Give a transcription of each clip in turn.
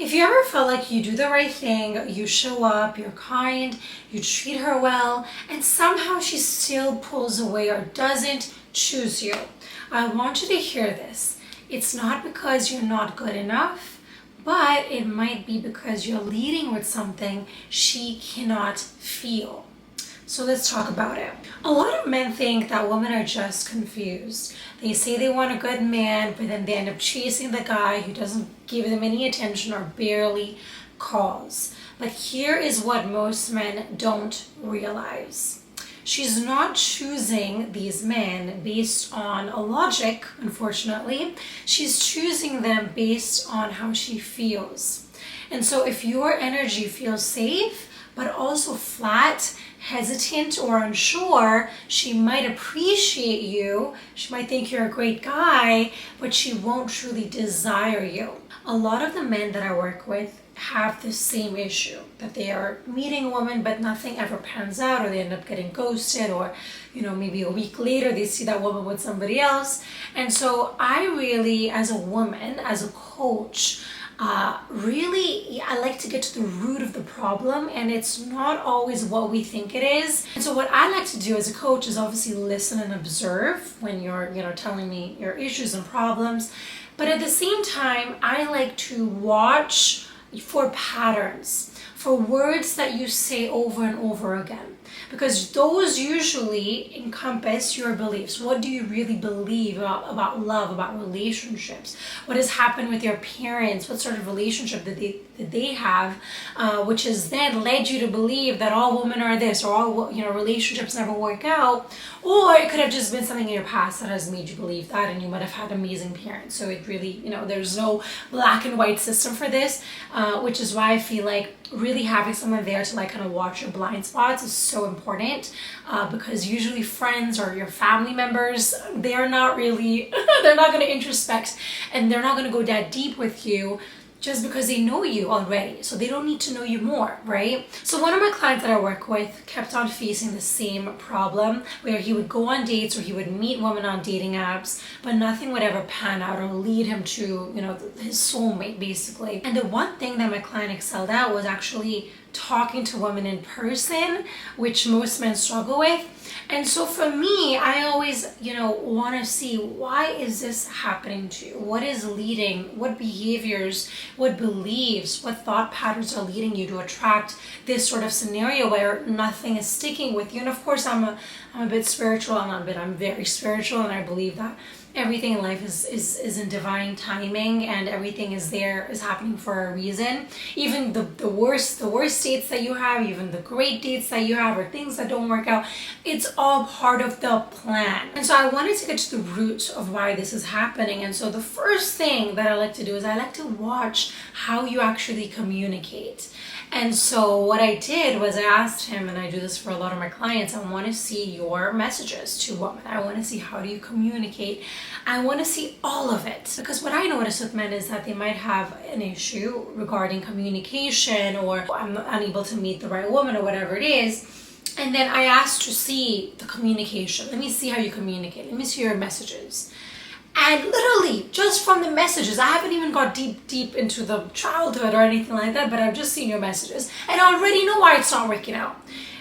If you ever felt like you do the right thing, you show up, you're kind, you treat her well, and somehow she still pulls away or doesn't choose you, I want you to hear this. It's not because you're not good enough, but it might be because you're leading with something she cannot feel. So let's talk about it. A lot of men think that women are just confused. They say they want a good man, but then they end up chasing the guy who doesn't give them any attention or barely calls. But here is what most men don't realize. She's not choosing these men based on a logic, unfortunately. She's choosing them based on how she feels. And so if your energy feels safe, but also flat, hesitant, or unsure, she might appreciate you. She might think you're a great guy, but she won't truly desire you. A lot of the men that I work with have the same issue, that they are meeting a woman but nothing ever pans out, or they end up getting ghosted, or maybe a week later they see that woman with somebody else. And so I really, as a woman, as a coach, I like to get to the root of the problem, and it's not always what we think it is. And so what I like to do as a coach is obviously listen and observe when you're telling me your issues and problems, but at the same time I like to watch for patterns, for words that you say over and over again, because those usually encompass your beliefs. What do you really believe about love, about relationships? What has happened with your parents? What sort of relationship did they have, which has then led you to believe that all women are this, or all relationships never work out? Or it could have just been something in your past that has made you believe that, and you might have had amazing parents. So it really, there's no black and white system for this, which is why I feel like really having someone there to kind of watch your blind spots is so important, because usually friends or your family members, they're not going to introspect, and they're not going to go that deep with you just because they know you already. So they don't need to know you more, right? So one of my clients that I work with kept on facing the same problem, where he would go on dates or he would meet women on dating apps, but nothing would ever pan out or lead him to, his soulmate, basically. And the one thing that my client excelled at was actually talking to women in person, which most men struggle with. And so for me, I always, want to see, why is this happening to you? What is leading? What behaviors, what beliefs, what thought patterns are leading you to attract this sort of scenario where nothing is sticking with you? And of course, I'm a bit spiritual. I'm very spiritual, and I believe that everything in life is in divine timing, and everything is happening for a reason. Even the worst dates that you have, even the great dates that you have, or things that don't work out, it's all part of the plan. And so I wanted to get to the root of why this is happening. And so the first thing that I like to do is I like to watch how you actually communicate. And so what I did was I asked him, and I do this for a lot of my clients, I want to see your messages to women. I want to see, how do you communicate? I want to see all of it. Because what I notice with men is that they might have an issue regarding communication, or I'm unable to meet the right woman, or whatever it is. And then I asked to see the communication. Let me see how you communicate. Let me see your messages. And literally, just from the messages, I haven't even got deep into the childhood or anything like that, but I've just seen your messages, and I already know why it's not working out.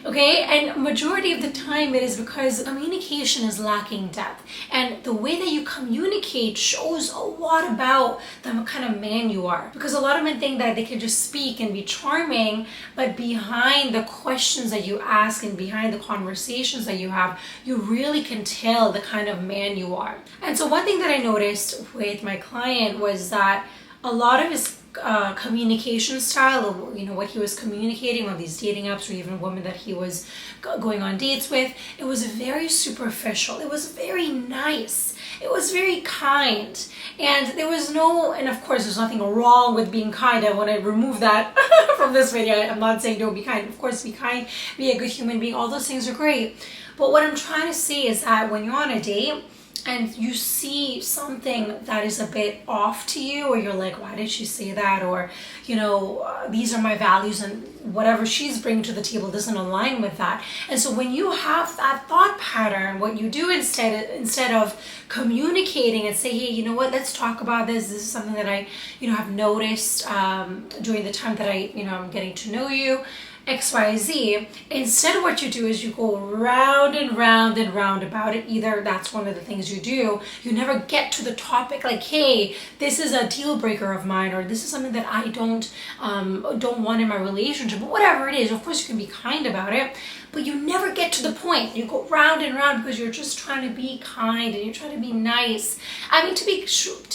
Okay, and majority of the time it is because communication is lacking depth, and the way that you communicate shows a lot about the kind of man you are. Because a lot of men think that they can just speak and be charming, but behind the questions that you ask and behind the conversations that you have, you really can tell the kind of man you are. And so one thing that I noticed with my client was that a lot of his communication style, what he was communicating on these dating apps, or even women that he was going on dates with, it was very superficial. It was very nice. It was very kind. And and of course there's nothing wrong with being kind. I want to remove that from this video. I'm not saying don't be kind. Of course, be kind, be a good human being. All those things are great. But what I'm trying to say is that when you're on a date, and you see something that is a bit off to you, or you're like, why did she say that? Or, these are my values, and whatever she's bringing to the table doesn't align with that. And so when you have that thought pattern, what you do instead of communicating and say, hey, you know what, let's talk about this. This is something that I, have noticed during the time that I'm getting to know you. XYZ. Instead, what you do is you go round and round and round about it. Either that's one of the things you do. You never get to the topic like, hey, this is a deal breaker of mine, or this is something that I don't want in my relationship, whatever it is. Of course, you can be kind about it, but you never get to the point. You go round and round because you're just trying to be kind and you're trying to be nice. I mean, to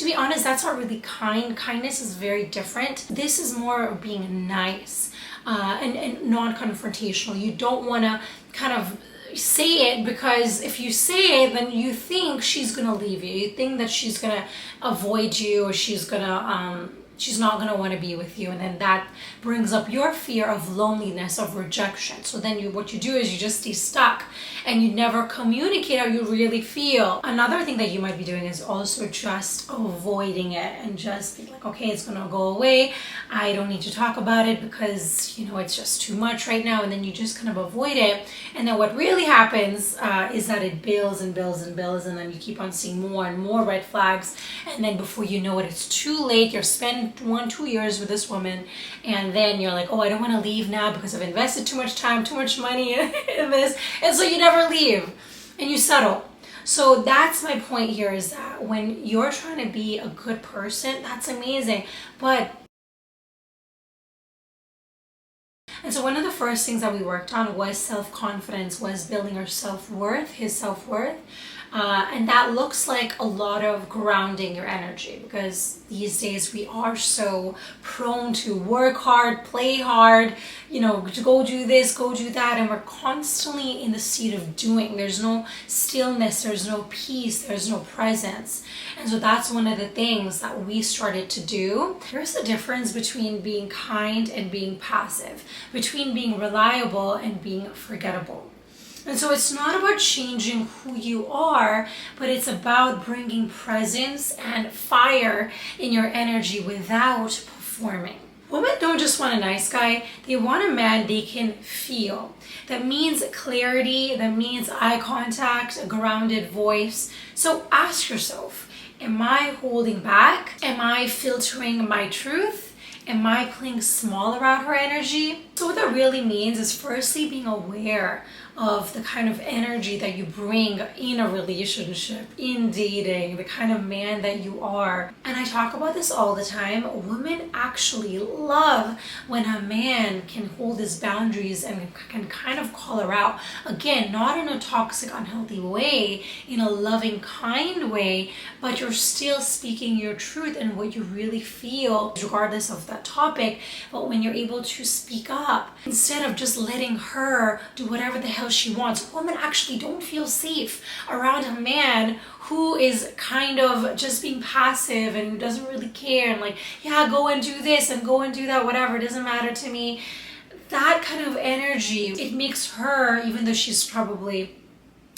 be honest, that's not really kind. Kindness is very different. This is more of being nice. And non-confrontational. You don't want to kind of say it, because if you say it, then you think she's going to leave you. You think that she's going to avoid you, or she's not going to want to be with you. And then that brings up your fear of loneliness, of rejection. So then what you do is you just stay stuck and you never communicate how you really feel. Another thing that you might be doing is also just avoiding it and just be like, okay, it's going to go away. I don't need to talk about it because, it's just too much right now. And then you just kind of avoid it. And then what really happens is that it builds and builds and builds. And then you keep on seeing more and more red flags. And then before you know it, it's too late. You're spending 1-2 years with this woman, and then you're like, oh, I don't want to leave now because I've invested too much time, too much money in this, and so you never leave and you settle. So that's my point here, is that when you're trying to be a good person, that's amazing. And so one of the first things that we worked on was self-confidence, was building her self-worth, his self-worth. And that looks like a lot of grounding your energy, because these days we are so prone to work hard, play hard, to go do this, go do that, and we're constantly in the seat of doing. There's no stillness, there's no peace, there's no presence. And so that's one of the things that we started to do. There's a difference between being kind and being passive, between being reliable and being forgettable. And so it's not about changing who you are, but it's about bringing presence and fire in your energy without performing. Women don't just want a nice guy, they want a man they can feel. That means clarity, that means eye contact, a grounded voice. So ask yourself, am I holding back? Am I filtering my truth? Am I playing small around her energy? So what that really means is firstly being aware of the kind of energy that you bring in a relationship, in dating, the kind of man that you are. And I talk about this all the time. Women actually love when a man can hold his boundaries and can kind of call her out. Again, not in a toxic, unhealthy way, in a loving, kind way, but you're still speaking your truth and what you really feel, regardless of that topic. But when you're able to speak up, instead of just letting her do whatever the hell she wants, women actually don't feel safe around a man who is kind of just being passive and doesn't really care and like, yeah, go and do this and go and do that, whatever, it doesn't matter to me. That kind of energy, it makes her, even though she's probably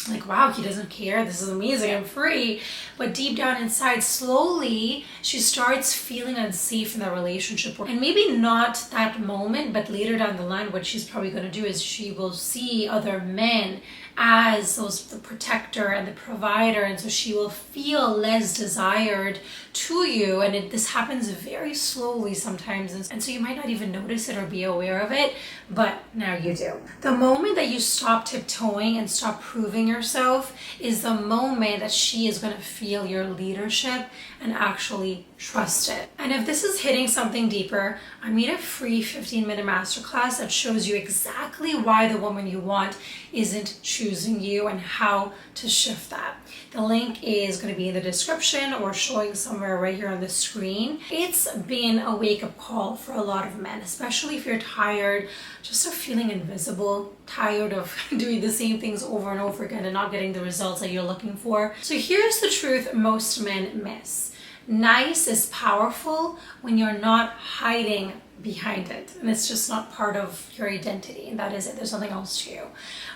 like, wow, he doesn't care, this is amazing, I'm free, but deep down inside, slowly she starts feeling unsafe in that relationship. And maybe not that moment, but later down the line, what she's probably going to do is she will see other men as the protector and the provider, and so she will feel less desired to you. And this happens very slowly sometimes, and so you might not even notice it or be aware of it, but now you do. The moment that you stop tiptoeing and stop proving yourself is the moment that she is going to feel your leadership and actually trust it. And if this is hitting something deeper, I made a free 15-minute masterclass that shows you exactly why the woman you want isn't choosing you and how to shift that. The link is going to be in the description or showing somewhere right here on the screen. It's been a wake-up call for a lot of men, especially if you're tired just of feeling invisible, tired of doing the same things over and over again and not getting the results that you're looking for. So here's the truth most men miss. Nice is powerful when you're not hiding behind it, and it's just not part of your identity, and that is it. There's nothing else to you.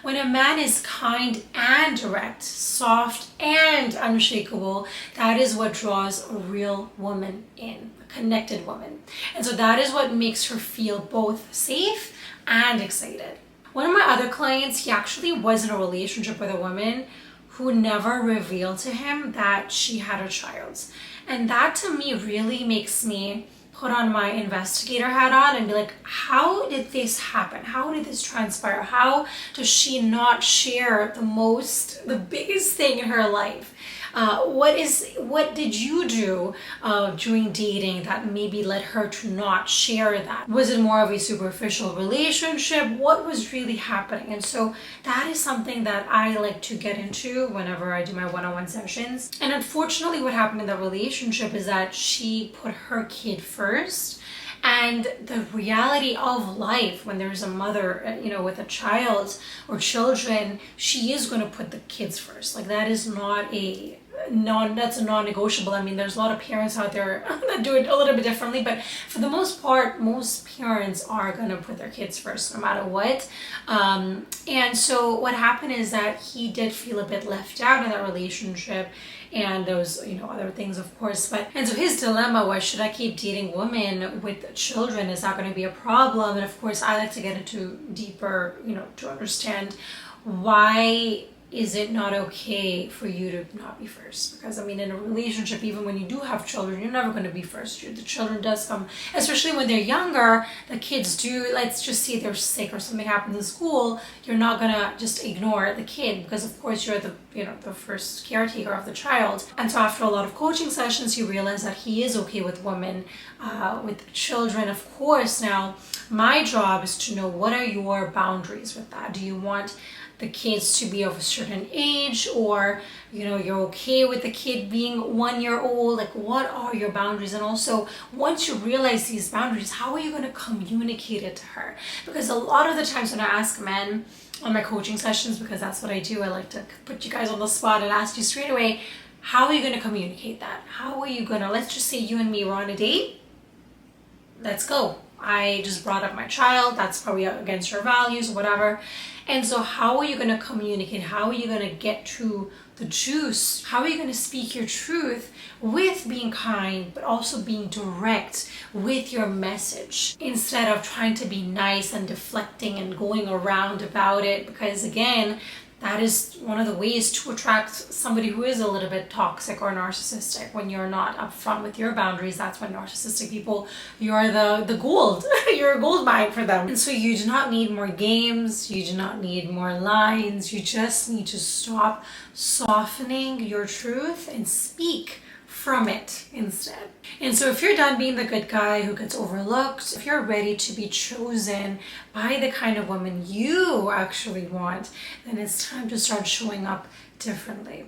When a man is kind and direct, soft and unshakable, that is what draws a real woman in, a connected woman. And so that is what makes her feel both safe and excited. One of my other clients, he actually was in a relationship with a woman who never revealed to him that she had a child. And that to me really makes me put on my investigator hat on and be like, how did this happen? How did this transpire? How does she not share the biggest thing in her life? What did you do during dating that maybe led her to not share that? Was it more of a superficial relationship? What was really happening? And so that is something that I like to get into whenever I do my one-on-one sessions. And unfortunately, what happened in the relationship is that she put her kid first. And the reality of life, when there's a mother, with a child or children, she is going to put the kids first. Like that is that's a non-negotiable. I mean, there's a lot of parents out there that do it a little bit differently, but for the most part, most parents are going to put their kids first no matter what. And so what happened is that he did feel a bit left out in that relationship. And there was, other things, of course. And so his dilemma was, should I keep dating women with children? Is that going to be a problem? And of course, I like to get into deeper, to understand why is it not okay for you to not be first? Because I mean, in a relationship, even when you do have children, you're never going to be first. The children does come, especially when they're younger. The kids do, let's just say they're sick or something happens in school, you're not going to just ignore the kid because of course you're the first caretaker of the child. And so after a lot of coaching sessions, you realize that he is okay with women, with children, of course. Now, my job is to know, what are your boundaries with that? Do you want the kids to be of a certain age, or you're okay with the kid being 1 year old? Like, what are your boundaries? And also, once you realize these boundaries, how are you going to communicate it to her? Because a lot of the times when I ask men on my coaching sessions, because that's what I do, I like to put you guys on the spot and ask you straight away, how are you going to communicate that? How are you going to, let's just say you and me were on a date, let's go. I just brought up my child, that's probably against your values, whatever. And so how are you going to communicate? How are you going to get to the juice? How are you going to speak your truth with being kind, but also being direct with your message, instead of trying to be nice and deflecting and going around about it? Because again, that is one of the ways to attract somebody who is a little bit toxic or narcissistic. When you're not upfront with your boundaries, that's when narcissistic people, you're the gold. You're a gold mine for them. And so you do not need more games. You do not need more lines. You just need to stop softening your truth and speak from it instead. And so if you're done being the good guy who gets overlooked, if you're ready to be chosen by the kind of woman you actually want, then it's time to start showing up differently.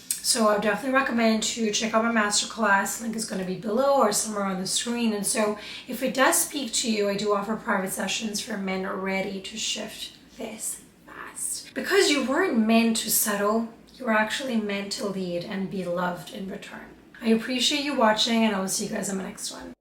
So I would definitely recommend to check out my masterclass. Link is going to be below or somewhere on the screen. And so if it does speak to you, I do offer private sessions for men ready to shift this fast. Because you weren't meant to settle, you were actually meant to lead and be loved in return. I appreciate you watching, and I will see you guys in my next one.